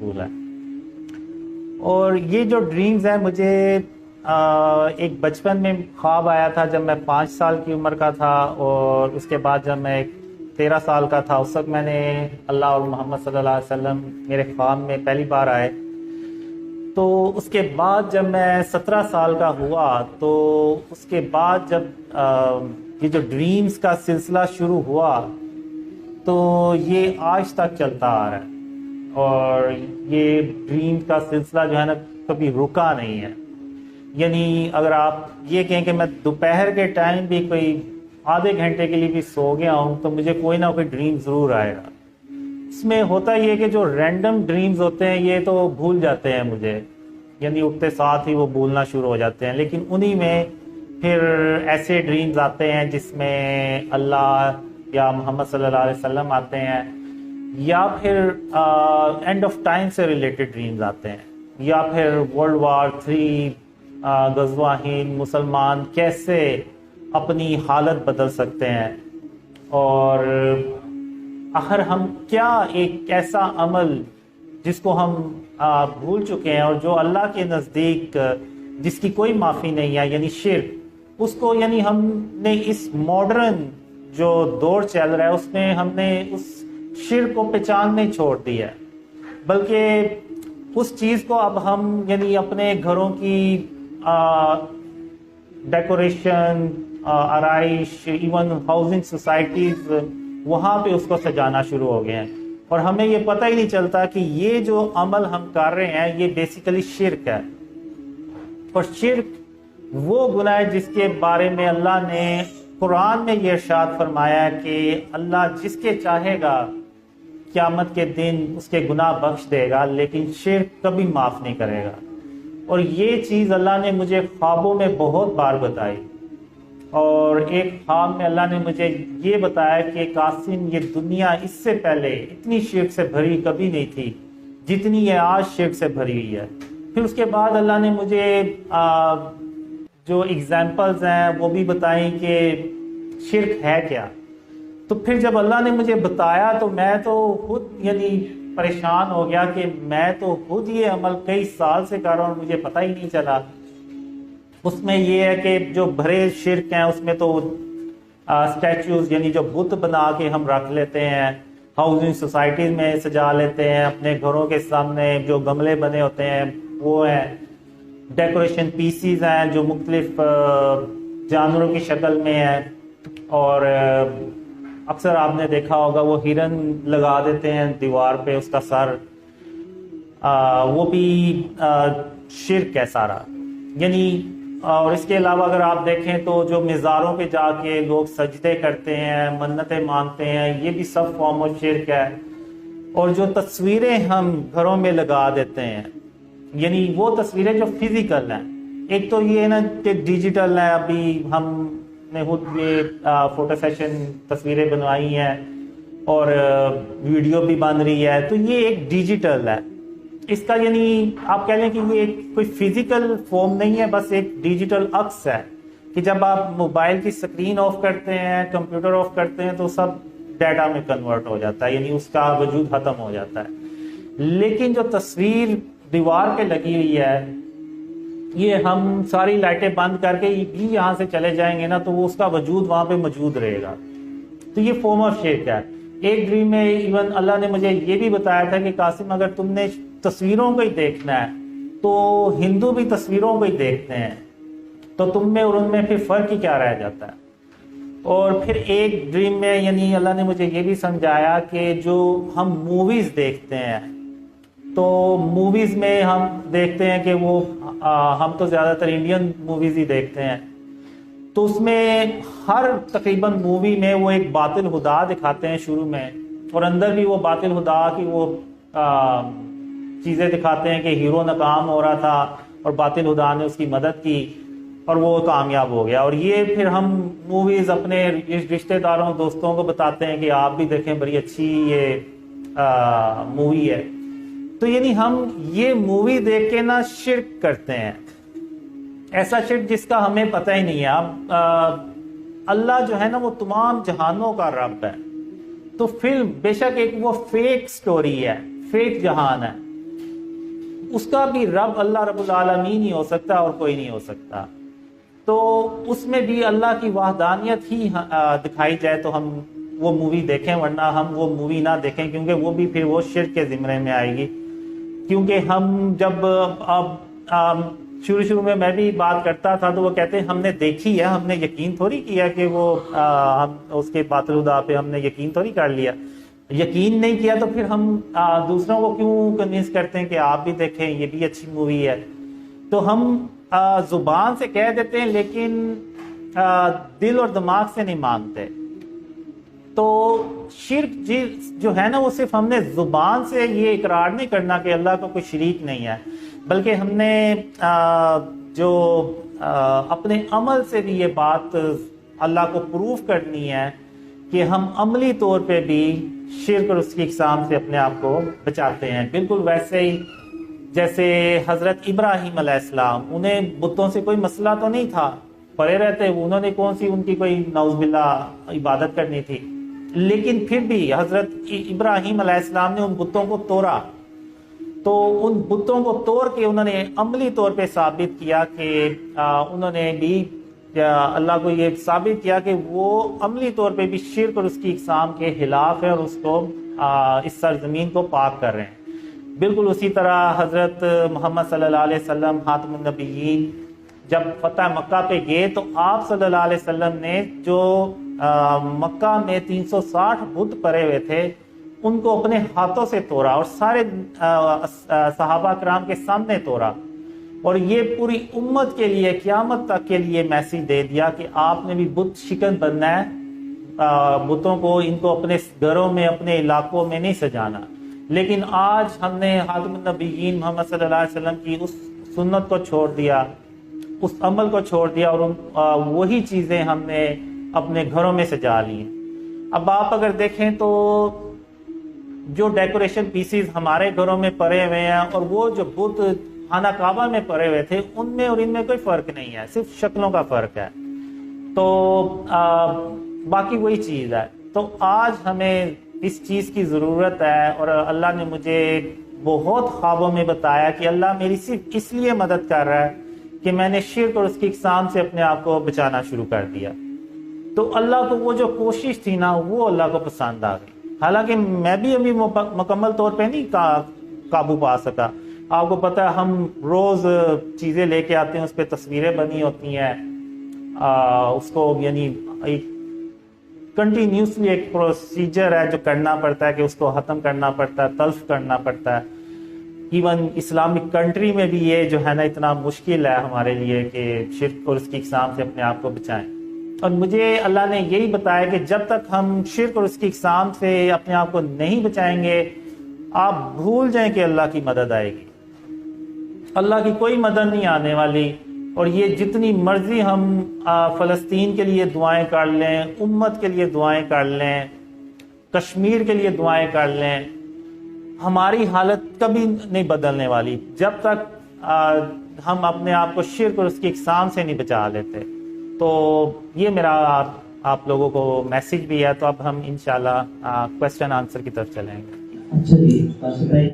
مشغول ہے. اور یہ جو ڈریمز ہیں مجھے ایک بچپن میں خواب آیا تھا جب میں 5 سال کی عمر کا تھا، اور اس کے بعد جب میں 13 سال کا تھا اس وقت میں نے اللہ اور محمد صلی اللہ علیہ وسلم میرے خواب میں پہلی بار آئے. تو اس کے بعد جب میں 17 سال کا ہوا تو اس کے بعد جب یہ جو ڈریمز کا سلسلہ شروع ہوا تو یہ آج تک چلتا آ رہا ہے، اور یہ ڈریم کا سلسلہ جو ہے نا کبھی رکا نہیں ہے. یعنی اگر آپ یہ کہیں کہ میں دوپہر کے ٹائم بھی کوئی آدھے گھنٹے کے لیے بھی سو گیا ہوں تو مجھے کوئی نہ کوئی ڈریم ضرور آئے گا. اس میں ہوتا یہ کہ جو رینڈم ڈریمز ہوتے ہیں یہ تو بھول جاتے ہیں مجھے، یعنی اٹھتے ساتھ ہی وہ بھولنا شروع ہو جاتے ہیں، لیکن انہی میں پھر ایسے ڈریمز آتے ہیں جس میں اللہ یا محمد صلی اللہ علیہ وسلم آتے ہیں، یا پھر اینڈ آف ٹائم سے ریلیٹڈ ڈریمز آتے ہیں، یا پھر ورلڈ وار 3 غزوہ ہند مسلمان کیسے اپنی حالت بدل سکتے ہیں، اور آخر ہم کیا ایک ایسا عمل جس کو ہم بھول چکے ہیں اور جو اللہ کے نزدیک جس کی کوئی معافی نہیں ہے، یعنی شرک، اس کو یعنی ہم نے اس ماڈرن جو دور چل رہا ہے اس میں ہم نے اس شرک کو پہچان نہیں چھوڑ دی ہے، بلکہ اس چیز کو اب ہم یعنی اپنے گھروں کی ڈیکوریشن، آرائش، ایون ہاؤسنگ سوسائٹیز، وہاں پہ اس کو سجانا شروع ہو گئے ہیں، اور ہمیں یہ پتہ ہی نہیں چلتا کہ یہ جو عمل ہم کر رہے ہیں یہ بیسیکلی شرک ہے. اور شرک وہ گناہ ہے جس کے بارے میں اللہ نے قرآن میں یہ ارشاد فرمایا ہے کہ اللہ جس کے چاہے گا قیامت کے دن اس کے گناہ بخش دے گا، لیکن شرک کبھی معاف نہیں کرے گا. اور یہ چیز اللہ نے مجھے خوابوں میں بہت بار بتائی، اور ایک خواب میں اللہ نے مجھے یہ بتایا کہ قاسم یہ دنیا اس سے پہلے اتنی شرک سے بھری کبھی نہیں تھی جتنی یہ آج شرک سے بھری ہوئی ہے. پھر اس کے بعد اللہ نے مجھے جو ایگزامپلز ہیں وہ بھی بتائیں کہ شرک ہے کیا. تو پھر جب اللہ نے مجھے بتایا تو میں تو خود یعنی پریشان ہو گیا کہ میں تو خود یہ عمل کئی سال سے کر رہا ہوں اور مجھے پتہ ہی نہیں چلا. اس میں یہ ہے کہ جو بھرے شرک ہیں اس میں تو اسٹیچوز یعنی جو بت بنا کے ہم رکھ لیتے ہیں، ہاؤسنگ سوسائٹیز میں سجا لیتے ہیں، اپنے گھروں کے سامنے جو گملے بنے ہوتے ہیں وہ ہیں، ڈیکوریشن پیسیز ہیں جو مختلف جانوروں کی شکل میں ہیں، اور اکثر آپ نے دیکھا ہوگا وہ ہرن لگا دیتے ہیں دیوار پہ اس کا سر، وہ بھی شرک ہے سارا. یعنی اور اس کے علاوہ اگر آپ دیکھیں تو جو مزاروں پہ جا کے لوگ سجدے کرتے ہیں، منتیں مانگتے ہیں، یہ بھی سب فارم آف شرک ہے. اور جو تصویریں ہم گھروں میں لگا دیتے ہیں، یعنی وہ تصویریں جو فزیکل ہیں، ایک تو یہ ہے نا کہ ڈیجیٹل ہے، ابھی ہم نے خود یہ فوٹو سیشن تصویریں بنوائی ہیں اور ویڈیو بھی بن رہی ہے، تو یہ ایک ڈیجیٹل ہے. اس کا یعنی آپ کہہ لیں کہ یہ ایک کوئی فزیکل فارم نہیں ہے، بس ایک ڈیجیٹل عکس ہے کہ جب آپ موبائل کی سکرین آف کرتے ہیں، کمپیوٹر آف کرتے ہیں تو سب ڈیٹا میں کنورٹ ہو جاتا ہے، یعنی اس کا وجود ختم ہو جاتا ہے. لیکن جو تصویر دیوار پہ لگی ہوئی ہے، یہ ہم ساری لائٹیں بند کر کے بھی یہاں سے چلے جائیں گے نا تو وہ اس کا وجود وہاں پہ موجود رہے گا. تو یہ فارم آف شرک ہے. ایک ڈریم میں ایون اللہ نے مجھے یہ بھی بتایا تھا کہ قاسم اگر تم نے تصویروں کو ہی دیکھنا ہے تو ہندو بھی تصویروں کو ہی دیکھتے ہیں، تو تم میں اور ان میں پھر فرق ہی کیا رہ جاتا ہے. اور پھر ایک ڈریم میں یعنی اللہ نے مجھے یہ بھی سمجھایا کہ جو ہم موویز دیکھتے ہیں تو موویز میں ہم دیکھتے ہیں کہ وہ ہم تو زیادہ تر انڈین موویز ہی دیکھتے ہیں، تو اس میں ہر تقریباً مووی میں وہ ایک باطل خدا دکھاتے ہیں شروع میں، اور اندر بھی وہ باطل خدا کی وہ چیزیں دکھاتے ہیں کہ ہیرو ناکام ہو رہا تھا اور باطل خدا نے اس کی مدد کی اور وہ کامیاب ہو گیا. اور یہ پھر ہم موویز اپنے رشتہ داروں دوستوں کو بتاتے ہیں کہ آپ بھی دیکھیں بڑی اچھی یہ مووی ہے. تو یعنی ہم یہ مووی دیکھ کے نا شرک کرتے ہیں، ایسا شرک جس کا ہمیں پتہ ہی نہیں ہے. اب اللہ جو ہے نا وہ تمام جہانوں کا رب ہے، تو فلم بے شک ایک وہ فیک سٹوری ہے، فیک جہان ہے، اس کا بھی رب اللہ رب العالمین ہی ہو سکتا اور کوئی نہیں ہو سکتا. تو اس میں بھی اللہ کی وحدانیت ہی دکھائی جائے تو ہم وہ مووی دیکھیں، ورنہ ہم وہ مووی نہ دیکھیں، کیونکہ وہ بھی پھر وہ شرک کے زمرے میں آئے گی. کیونکہ ہم جب شروع میں بھی بات کرتا تھا تو وہ کہتے ہیں ہم نے دیکھی ہے، ہم نے یقین تھوڑی کیا کہ وہ اس کے باطل خدا پہ ہم نے یقین تھوڑی کر لیا. یقین نہیں کیا تو پھر ہم دوسروں کو کیوں کنوینس کرتے ہیں کہ آپ بھی دیکھیں، یہ بھی اچھی مووی ہے. تو ہم زبان سے کہہ دیتے ہیں لیکن دل اور دماغ سے نہیں مانتے. تو شرک جو ہے نا، وہ صرف ہم نے زبان سے یہ اقرار نہیں کرنا کہ اللہ کا کوئی شریک نہیں ہے، بلکہ ہم نے جو اپنے عمل سے بھی یہ بات اللہ کو پروف کرنی ہے کہ ہم عملی طور پہ بھی شرک اور اس کی اقسام سے اپنے آپ کو بچاتے ہیں. بالکل ویسے ہی جیسے حضرت ابراہیم علیہ السلام، انہیں بتوں سے کوئی مسئلہ تو نہیں تھا، پڑے رہتے، انہوں نے کون سی ان کی کوئی نعوذ باللہ عبادت کرنی تھی. لیکن پھر بھی حضرت ابراہیم علیہ السلام نے ان بتوں کو توڑا. تو ان بتوں کو توڑ کے انہوں نے عملی طور پہ ثابت کیا کہ انہوں نے بھی اللہ کو یہ ثابت کیا کہ وہ عملی طور پہ بھی شرک اور اس کی اقسام کے خلاف ہے اور اس کو اس سرزمین کو پاک کر رہے ہیں. بالکل اسی طرح حضرت محمد صلی اللہ علیہ وسلم خاتم النبیین جب فتح مکہ پہ گئے تو آپ صلی اللہ علیہ وسلم نے جو مکہ میں 360 بت پڑے ہوئے تھے ان کو اپنے ہاتھوں سے توڑا اور سارے صحابہ کرام کے سامنے توڑا. اور یہ پوری امت کے لیے قیامت تک کے لیے میسیج دے دیا کہ آپ نے بھی بت شکن بننا ہے، بتوں کو ان کو اپنے گھروں میں اپنے علاقوں میں نہیں سجانا. لیکن آج ہم نے خاتم النبیین محمد صلی اللہ علیہ وسلم کی اس سنت کو چھوڑ دیا، اس عمل کو چھوڑ دیا اور وہی چیزیں ہم نے اپنے گھروں میں سجا لی ہیں. اب آپ اگر دیکھیں تو جو ڈیکوریشن پیسز ہمارے گھروں میں پڑے ہوئے ہیں اور وہ جو بت خانہ کعبہ میں پڑے ہوئے تھے ان میں اور ان میں کوئی فرق نہیں ہے، صرف شکلوں کا فرق ہے. تو باقی وہی چیز ہے. تو آج ہمیں اس چیز کی ضرورت ہے، اور اللہ نے مجھے بہت خوابوں میں بتایا کہ اللہ میری صرف اس لیے مدد کر رہا ہے کہ میں نے شرک اور اس کی اقسام سے اپنے آپ کو بچانا شروع کر دیا. تو اللہ کو وہ جو کوشش تھی نا وہ اللہ کو پسند آ گئی. حالانکہ میں بھی ابھی مکمل طور پہ نہیں قابو پا سکا. آپ کو پتہ ہے ہم روز چیزیں لے کے آتے ہیں، اس پہ تصویریں بنی ہوتی ہیں، اس کو یعنی ایک کنٹینیوسلی ایک پروسیجر ہے جو کرنا پڑتا ہے کہ اس کو ختم کرنا پڑتا ہے، تلف کرنا پڑتا ہے. ایون اسلامک کنٹری میں بھی یہ جو ہے نا اتنا مشکل ہے ہمارے لیے کہ شرک اور اس کی اقسام سے اپنے آپ کو بچائیں. اور مجھے اللہ نے یہی بتایا کہ جب تک ہم شرک اور اس کی اقسام سے اپنے آپ کو نہیں بچائیں گے، آپ بھول جائیں کہ اللہ کی مدد آئے گی. اللہ کی کوئی مدد نہیں آنے والی. اور یہ جتنی مرضی ہم فلسطین کے لیے دعائیں کر لیں، امت کے لیے دعائیں کر لیں، کشمیر کے لیے دعائیں کر لیں، ہماری حالت کبھی نہیں بدلنے والی جب تک ہم اپنے آپ کو شرک اور اس کی اقسام سے نہیں بچا لیتے. تو یہ میرا آپ لوگوں کو میسج بھی ہے. تو اب ہم انشاءاللہ کوسچن آنسر کی طرف چلیں گے. اچھا جی.